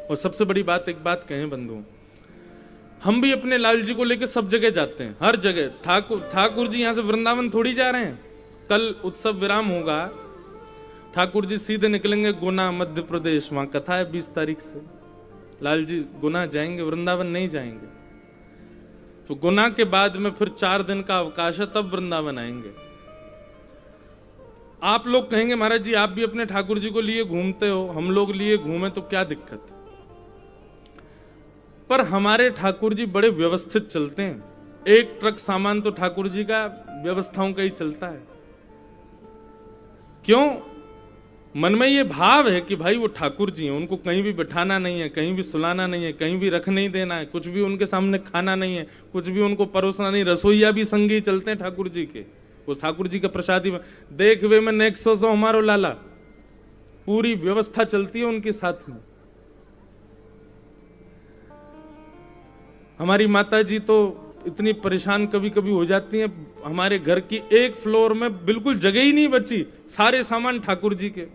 और सबसे बड़ी बात, एक बात कहें बंधु, हम भी अपने लाल जी को लेकर सब जगह जाते हैं, हर जगह। ठाकुर जी यहां से वृंदावन थोड़ी जा रहे हैं। कल उत्सव विराम होगा, ठाकुर जी सीधे निकलेंगे गुना मध्य प्रदेश, वहां कथा है 20 तारीख से। लाल जी गुना जाएंगे, वृंदावन नहीं जाएंगे। तो गुना के बाद में फिर 4 दिन का अवकाश है, तब वृंदावन आएंगे। आप लोग कहेंगे महाराज जी आप भी अपने ठाकुर जी को लिए घूमते हो, हम लोग लिए घूमे तो क्या दिक्कत है? पर हमारे ठाकुर जी बड़े व्यवस्थित चलते हैं। एक ट्रक सामान तो ठाकुर जी का व्यवस्थाओं का ही चलता है। क्यों? मन में ये भाव है कि भाई वो ठाकुर जी हैं, उनको कहीं भी बिठाना नहीं है, कहीं भी सुलाना नहीं है, कहीं भी रख नहीं देना है, कुछ भी उनके सामने खाना नहीं है, कुछ भी उनको परोसना नहीं। रसोईया भी संगी चलते हैं ठाकुर जी के, वो ठाकुर जी के प्रसादी में। देख वे में नेक्स्ट सो हमारो लाला, पूरी व्यवस्था चलती है उनके साथ में। हमारी माता जी तो इतनी परेशान कभी कभी हो जाती हैं, हमारे घर की एक फ्लोर में बिल्कुल जगह ही नहीं बची, सारे सामान ठाकुर जी के।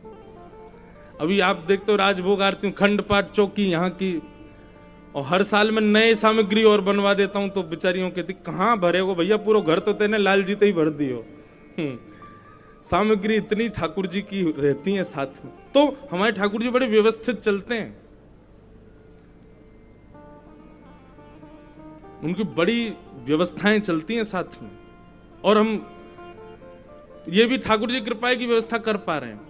अभी आप देखते हो राजभोग आरती, खंड पाठ चौकी यहाँ की, और हर साल में नए सामग्री और बनवा देता हूं, तो बेचारियों कहती कहां भरे हो भैया, पूरा घर तो तेने लाल जी ते ही भर दियो। सामग्री इतनी ठाकुर जी की रहती है साथ में। तो हमारे ठाकुर जी बड़े व्यवस्थित चलते हैं, उनकी बड़ी व्यवस्थाएं चलती हैं साथ में, और हम ये भी ठाकुर जी कृपा की व्यवस्था कर पा रहे हैं।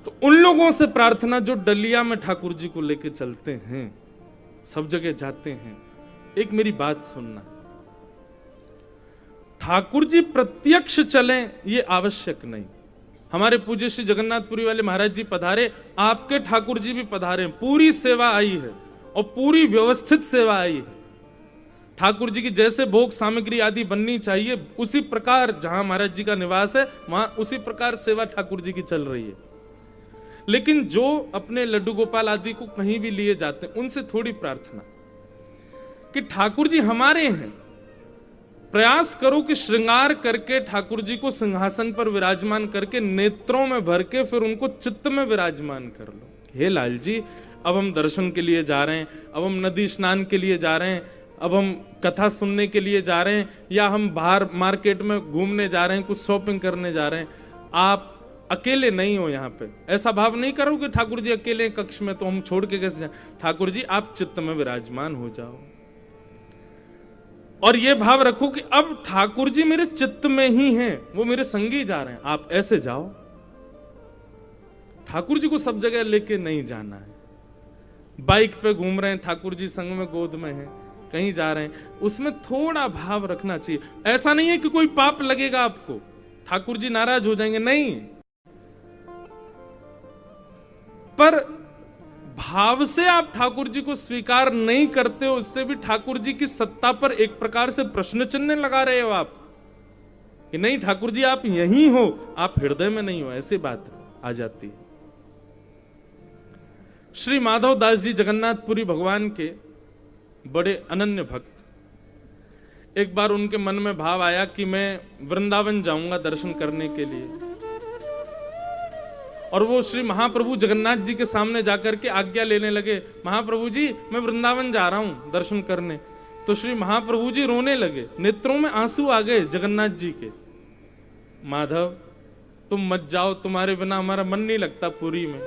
तो उन लोगों से प्रार्थना जो डलिया में ठाकुर जी को लेके चलते हैं, सब जगह जाते हैं, एक मेरी बात सुनना, ठाकुर जी प्रत्यक्ष चलें ये आवश्यक नहीं। हमारे पूज्य श्री जगन्नाथपुरी वाले महाराज जी पधारे, आपके ठाकुर जी भी पधारे, पूरी सेवा आई है और पूरी व्यवस्थित सेवा आई है। ठाकुर जी की जैसे भोग सामग्री आदि बननी चाहिए उसी प्रकार, जहां महाराज जी का निवास है वहां उसी प्रकार सेवा ठाकुर जी की चल रही है। लेकिन जो अपने लड्डू गोपाल आदि को कहीं भी लिए जाते हैं, उनसे थोड़ी प्रार्थना कि ठाकुर जी हमारे हैं, प्रयास करो कि श्रृंगार करके ठाकुर जी को सिंहासन पर विराजमान करके नेत्रों में भर के फिर उनको चित्त में विराजमान कर लो। हे लाल जी, अब हम दर्शन के लिए जा रहे हैं, अब हम नदी स्नान के लिए जा रहे हैं, अब हम कथा सुनने के लिए जा रहे हैं, या हम बाहर मार्केट में घूमने जा रहे हैं, कुछ शॉपिंग करने जा रहे हैं, आप अकेले नहीं हो यहाँ पे। ऐसा भाव नहीं करो कि ठाकुर जी अकेले कक्ष में, तो हम छोड़ के कैसे जाएं? ठाकुर जी आप चित्त में विराजमान हो जाओ, और ये भाव रखो कि अब ठाकुर जी मेरे चित्त में ही हैं, वो मेरे संगी जा रहे हैं, आप ऐसे जाओ। ठाकुर जी को सब जगह लेके नहीं जाना है। बाइक पे घूम रहे हैं, ठाकुर जी संग में गोद में है, कहीं जा रहे हैं, उसमें थोड़ा भाव रखना चाहिए। ऐसा नहीं है कि कोई पाप लगेगा आपको, ठाकुर जी नाराज हो जाएंगे, नहीं, पर भाव से आप ठाकुर जी को स्वीकार नहीं करते हो, उससे भी ठाकुर जी की सत्ता पर एक प्रकार से प्रश्न चिन्ह लगा रहे हो आप, कि नहीं ठाकुर जी आप यहीं हो, आप हृदय में नहीं हो, ऐसी बात आ जाती है। श्री माधव दास जी जगन्नाथपुरी भगवान के बड़े अनन्य भक्त, एक बार उनके मन में भाव आया कि मैं वृंदावन जाऊंगा दर्शन करने के लिए, और वो श्री महाप्रभु जगन्नाथ जी के सामने जाकर के आज्ञा लेने लगे, महाप्रभु जी मैं वृंदावन जा रहा हूं दर्शन करने। तो श्री महाप्रभु जी रोने लगे, नेत्रों में आंसू आ गए जगन्नाथ जी के। माधव तुम मत जाओ, तुम्हारे बिना हमारा मन नहीं लगता पुरी में।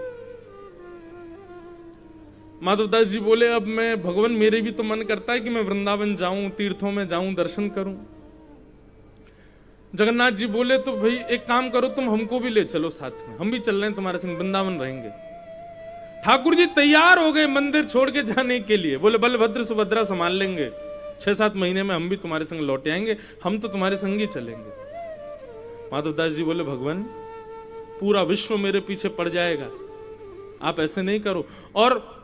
माधवदास जी बोले, अब मैं भगवान, मेरे भी तो मन करता है कि मैं वृंदावन जाऊं, तीर्थों में जाऊं, दर्शन करूं। जगन्नाथ जी बोले, तो भाई एक काम करो, तुम हमको भी ले चलो साथ में, हम भी चल रहे हैं तुम्हारे संग, वृंदावन रहेंगे। ठाकुर जी तैयार हो गए मंदिर छोड़ के जाने के लिए, बोले बलभद्र सुभद्रा संभाल लेंगे, 6-7 महीने में हम भी तुम्हारे संग लौट आएंगे, हम तो तुम्हारे संग ही चलेंगे। माधवदास जी बोले, भगवान पूरा विश्व मेरे पीछे पड़ जाएगा, आप ऐसे नहीं करो, और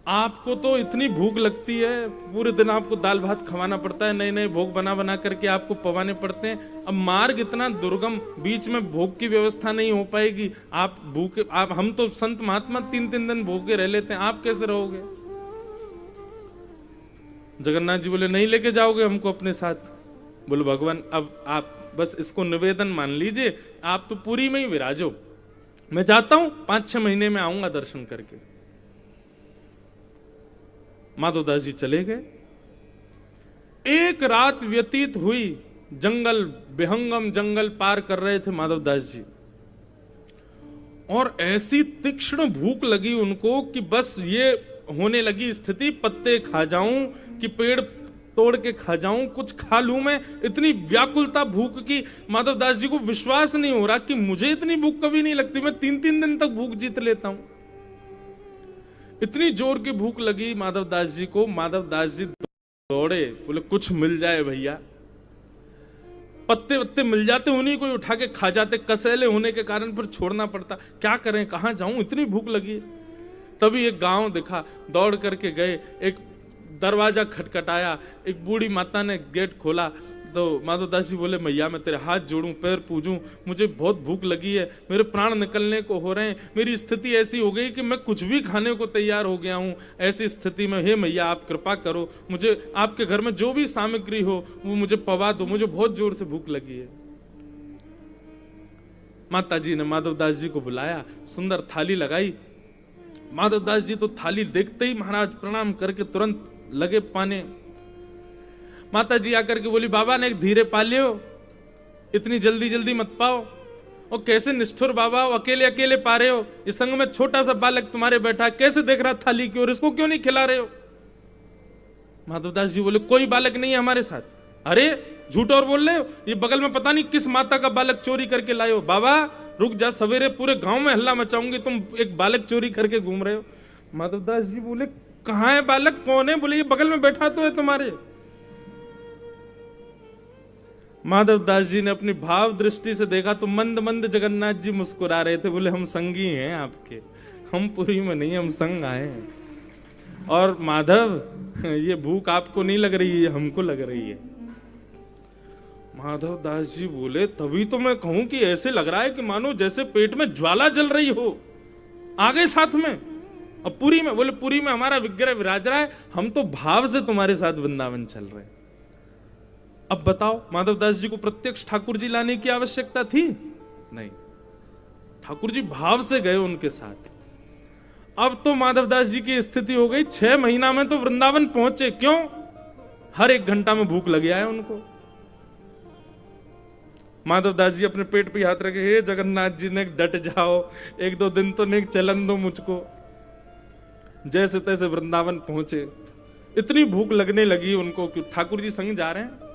आपको तो इतनी भूख लगती है, पूरे दिन आपको दाल भात खवाना पड़ता है, नए नए भोग बना बना करके आपको पवाने पड़ते हैं। अब मार्ग इतना दुर्गम, बीच में भोग की व्यवस्था नहीं हो पाएगी, आप भूखे, आप हम तो संत महात्मा 3-3 दिन भूखे रह लेते हैं, आप कैसे रहोगे? जगन्नाथ जी बोले, नहीं लेके जाओगे हमको अपने साथ? बोले, भगवान अब आप बस इसको निवेदन मान लीजिए, आप तो पुरी में ही विराजो, मैं जाता हूं, 5-6 महीने में आऊंगा दर्शन करके। माधवदास जी चले गए। एक रात व्यतीत हुई, जंगल, विहंगम जंगल पार कर रहे थे माधवदास जी, और ऐसी तीक्ष्ण भूख लगी उनको कि बस ये होने लगी स्थिति, पत्ते खा जाऊं कि पेड़ तोड़ के खा जाऊं, कुछ खा लूं मैं। इतनी व्याकुलता भूख की, माधवदास जी को विश्वास नहीं हो रहा कि मुझे इतनी भूख कभी नहीं लगती, मैं 3-3 दिन तक भूख जीत लेता हूं। इतनी जोर की भूख लगी माधवदास जी को। माधवदास जी दौड़े, बोले कुछ मिल जाए भैया। पत्ते वत्ते मिल जाते, उन्हीं को उठा के खा जाते, कसैले होने के कारण फिर छोड़ना पड़ता। क्या करें, कहां जाऊं, इतनी भूख लगी। तभी एक गांव दिखा, दौड़ करके गए, एक दरवाजा खटखटाया, एक बूढ़ी माता ने गेट खोला। तो माधवदास जी बोले, मैया मैं तेरे हाथ जोड़ूं, पैर पूजूं, मुझे बहुत भूख लगी है, मेरे प्राण निकलने को हो रहे हैं, मेरी स्थिति ऐसी हो गई कि मैं कुछ भी खाने को तैयार हो गया हूं। ऐसी स्थिति में हे मैया आप कृपा करो, मुझे आपके घर में जो भी सामग्री हो वो मुझे पवा दो, मुझे बहुत जोर से भूख लगी है। माता जी ने माधवदास जी को बुलाया, सुंदर थाली लगाई। माधवदास जी तो थाली देखते ही महाराज प्रणाम करके तुरंत लगे पाने। माता जी आकर के बोली, बाबा ने एक धीरे पा लियो, इतनी जल्दी जल्दी मत पाओ। और कैसे निष्ठुर बाबा, अकेले अकेले पा रहे हो, इस संग में छोटा सा बालक तुम्हारे बैठा, कैसे देख रहा थाली की ओर, इसको क्यों नहीं खिला रहे हो? माधवदास जी बोले, कोई बालक नहीं है हमारे साथ। अरे झूठ और बोल रहे हो, ये बगल में पता नहीं किस माता का बालक चोरी करके लाए हो। बाबा रुक जा, सवेरे पूरे गांव में हल्ला मचाऊंगी, तुम एक बालक चोरी करके घूम रहे हो। माधवदास जी बोले, कहां है बालक, कौन है? बोले, ये बगल में बैठा तो है तुम्हारे। माधवदास जी ने अपनी भाव दृष्टि से देखा तो मंद मंद जगन्नाथ जी मुस्कुरा रहे थे। बोले, हम संगी हैं आपके, हम पुरी में नहीं, हम संग आए हैं। और माधव ये भूख आपको नहीं लग रही है, हमको लग रही है। माधवदास जी बोले, तभी तो मैं कहूं कि ऐसे लग रहा है कि मानो जैसे पेट में ज्वाला जल रही हो। आ गए साथ में। अब पुरी में? बोले, पुरी में हमारा विग्रह विराज रहा है, हम तो भाव से तुम्हारे साथ वृंदावन चल रहे हैं। अब बताओ, माधवदास जी को प्रत्यक्ष ठाकुर जी लाने की आवश्यकता थी? नहीं, ठाकुर जी भाव से गए उनके साथ। अब तो माधवदास जी की स्थिति हो गई, 6 महीना में तो वृंदावन पहुंचे। क्यों? हर 1 घंटा में भूख लग गया है उनको। माधवदास जी अपने पेट पे हाथ रखे, हे जगन्नाथ जी ने डट जाओ, 1-2 दिन तो नहीं चलन दो मुझको। जैसे तैसे वृंदावन पहुंचे। इतनी भूख लगने लगी उनको कि ठाकुर जी संग जा रहे हैं।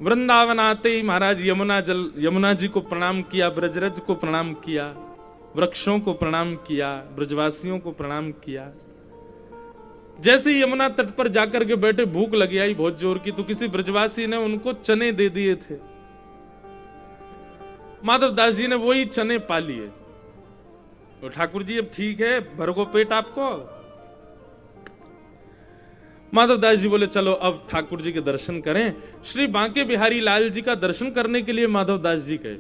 वृंदावन आते ही महाराज यमुना जी को प्रणाम किया, ब्रजरज को प्रणाम किया, वृक्षों को प्रणाम किया, ब्रजवासियों को प्रणाम किया। जैसे ही यमुना तट पर जाकर के बैठे, भूख लगी आई बहुत जोर की, तो किसी ब्रजवासी ने उनको चने दे दिए थे। माधवदास जी ने वही चने पा लिए। तो ठाकुर जी अब ठीक है, भरगो पेट आपको। माधवदास जी बोले, चलो अब ठाकुर जी के दर्शन करें। श्री बांके बिहारी लाल जी का दर्शन करने के लिए माधवदास जी गए।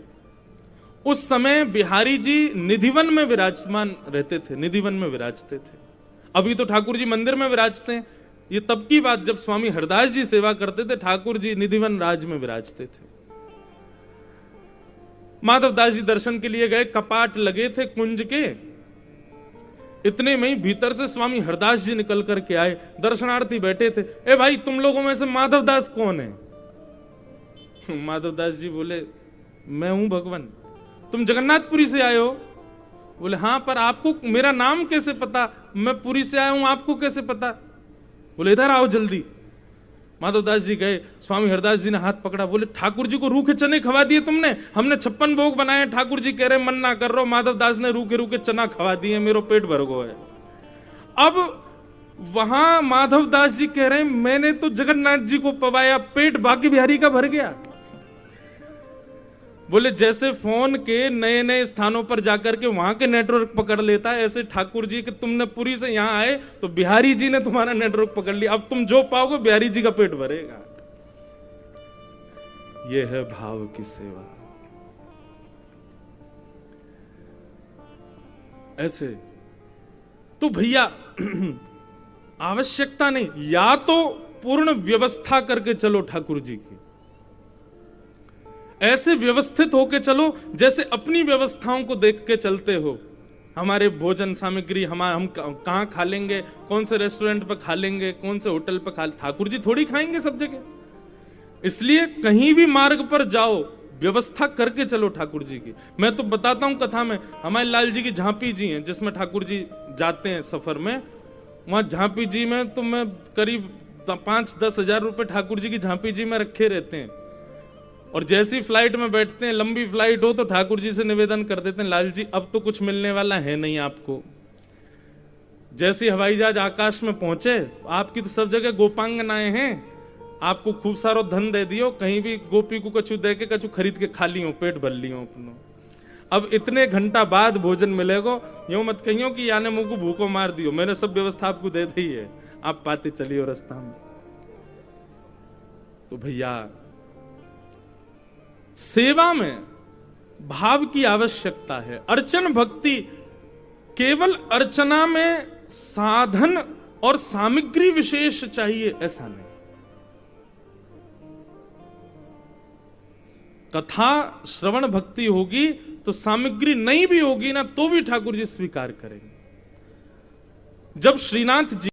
उस समय बिहारी जी निधिवन में विराजमान रहते थे, निधिवन में विराजते थे। अभी तो ठाकुर जी मंदिर में विराजते हैं। ये तब की बात जब स्वामी हरदास जी सेवा करते थे, ठाकुर जी निधिवन राज में विराजते थे। माधवदास जी दर्शन के लिए गए, कपाट लगे थे कुंज के। इतने में ही भीतर से स्वामी हरदास जी निकल करके आए, दर्शनार्थी बैठे थे। ए भाई, तुम लोगों में से माधवदास कौन है? माधवदास जी बोले, मैं हूं भगवान। तुम जगन्नाथपुरी से आए हो? बोले, हाँ, पर आपको मेरा नाम कैसे पता? मैं पुरी से आया हूं, आपको कैसे पता? बोले, इधर आओ जल्दी। माधवदास जी गए, स्वामी हरदास जी ने हाथ पकड़ा। बोले, ठाकुर जी को रूखे चने खवा दिए तुमने? हमने 56 भोग बनाए, ठाकुर जी कह रहे मन ना कर रहो। माधवदास ने रूखे रूखे चना खवा दिए, मेरो पेट भर गो है। अब वहां माधवदास जी कह रहे, मैंने तो जगन्नाथ जी को पवाया, पेट बाकी बिहारी का भर गया। बोले, जैसे फोन के नए नए स्थानों पर जाकर के वहां के नेटवर्क पकड़ लेता है, ऐसे ठाकुर जी कि तुमने पुरी से यहां आए तो बिहारी जी ने तुम्हारा नेटवर्क पकड़ लिया। अब तुम जो पाओगे बिहारी जी का पेट भरेगा। यह है भाव की सेवा। ऐसे तो भैया आवश्यकता नहीं, या तो पूर्ण व्यवस्था करके चलो ठाकुर जी की। ऐसे व्यवस्थित होके चलो जैसे अपनी व्यवस्थाओं को देख के चलते हो। हमारे भोजन सामग्री हम कहाँ खा लेंगे, कौन से रेस्टोरेंट पर खा लेंगे, कौन से होटल पर खा, ठाकुर जी थोड़ी खाएंगे सब जगह। इसलिए कहीं भी मार्ग पर जाओ व्यवस्था करके चलो ठाकुर जी की। मैं तो बताता हूं कथा में, हमारे लाल जी की झांपी जी हैं जिसमें ठाकुर जी जाते हैं सफर में, वहां झांपी जी में तो मैं करीब 5-10 हजार रुपए ठाकुर जी की झांपी जी में रखे रहते हैं। और जैसी फ्लाइट में बैठते हैं, लंबी फ्लाइट हो तो ठाकुर जी से निवेदन कर देते हैं, लाल जी अब तो कुछ मिलने वाला है नहीं आपको। जैसे हवाई जहाज आकाश में पहुंचे, आपकी तो सब जगह गोपांगनाएं हैं, आपको खूब सारो धन दे दियो, कहीं भी गोपी को कछु दे के कछु खरीद के खा लियो, पेट भर लियो अपनो। अब इतने घंटा बाद भोजन मिलेगा, यूं मत कहियो कि याने मुंह को भूखो मार दियो, मैंने सब व्यवस्था आपको दे दी है, आप पाते चलियो रास्ता में। तो भैया सेवा में भाव की आवश्यकता है। अर्चन भक्ति केवल अर्चना में साधन और सामग्री विशेष चाहिए ऐसा नहीं। कथा श्रवण भक्ति होगी तो सामग्री नहीं भी होगी ना तो भी ठाकुर जी स्वीकार करेंगे। जब श्रीनाथ जी